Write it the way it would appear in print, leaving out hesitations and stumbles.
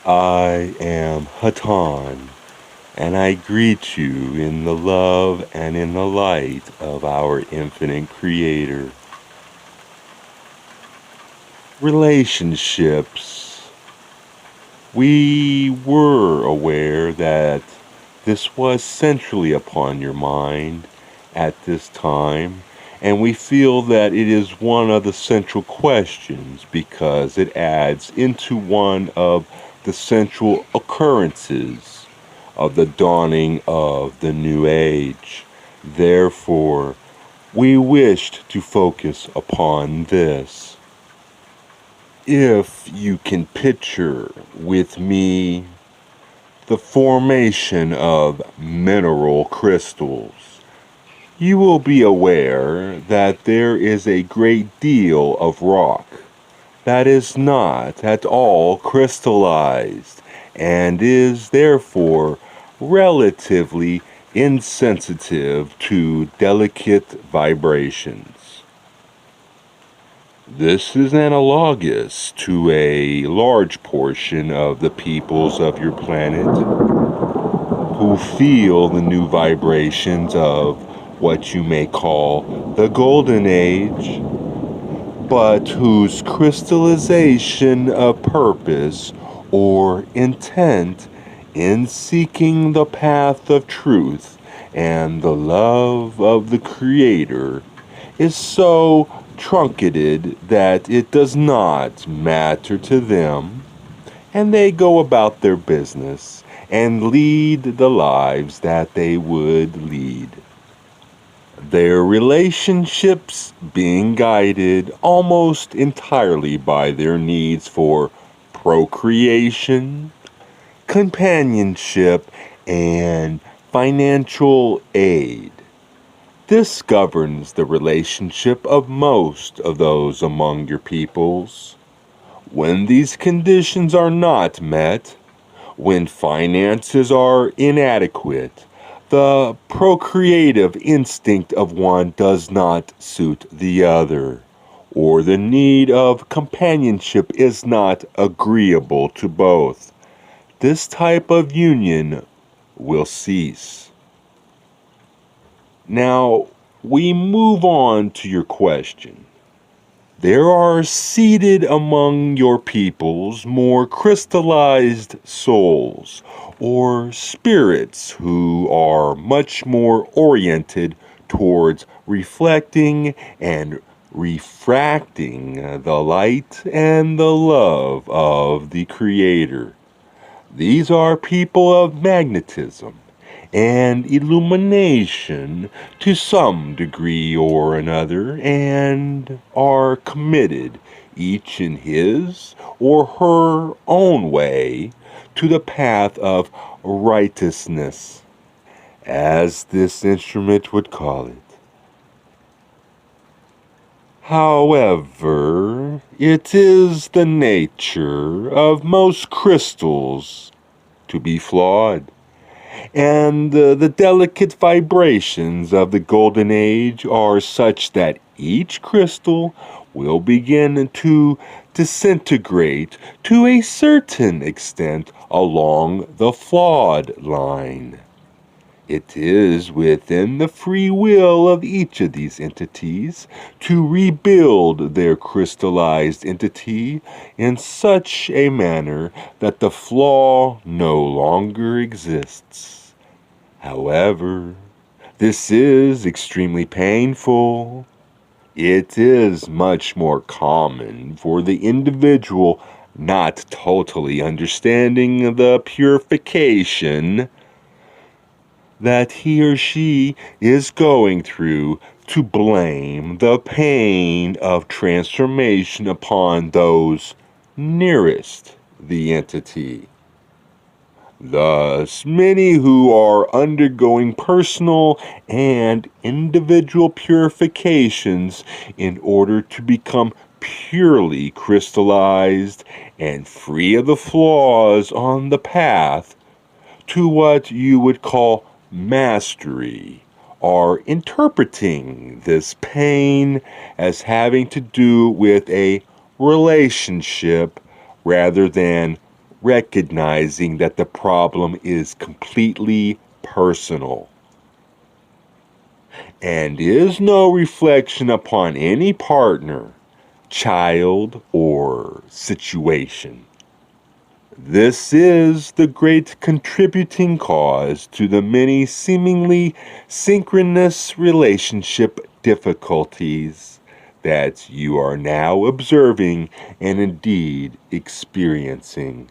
I am Hatonn, and I greet you in the love and in the light of our infinite Creator. Relationships. We were aware that this was centrally upon your mind at this time, and we feel that it is one of the central questions because it adds into one of the central occurrences of the dawning of the new age. Therefore, we wished to focus upon this. If you can picture with me the formation of mineral crystals, you will be aware that there is a great deal of rock that is not at all crystallized and is therefore relatively insensitive to delicate vibrations. This is analogous to a large portion of the peoples of your planet who feel the new vibrations of what you may call the golden age, but whose crystallization of purpose or intent in seeking the path of truth and the love of the Creator is so truncated that it does not matter to them, and they go about their business and lead the lives that they would lead. Their relationships being guided almost entirely by their needs for procreation, companionship, and financial aid. This governs the relationship of most of those among your peoples. When these conditions are not met, when finances are inadequate, the procreative instinct of one does not suit the other, or the need of companionship is not agreeable to both. This type of union will cease. Now, we move on to your question. There are seated among your peoples more crystallized souls, or spirits, who are much more oriented towards reflecting and refracting the light and the love of the Creator. These are people of magnetism and illumination to some degree or another, and are committed, each in his or her own way, to the path of righteousness, as this instrument would call it. However, it is the nature of most crystals to be flawed, and the delicate vibrations of the golden age are such that each crystal will begin to disintegrate to a certain extent along the flawed line. It is within the free will of each of these entities to rebuild their crystallized entity in such a manner that the flaw no longer exists. However, this is extremely painful. It is much more common for the individual not totally understanding the purification that he or she is going through to blame the pain of transformation upon those nearest the entity. Thus, many who are undergoing personal and individual purifications in order to become purely crystallized and free of the flaws on the path to what you would call mastery, are interpreting this pain as having to do with a relationship rather than recognizing that the problem is completely personal and is no reflection upon any partner, child, or situation. This is the great contributing cause to the many seemingly synchronous relationship difficulties that you are now observing and indeed experiencing.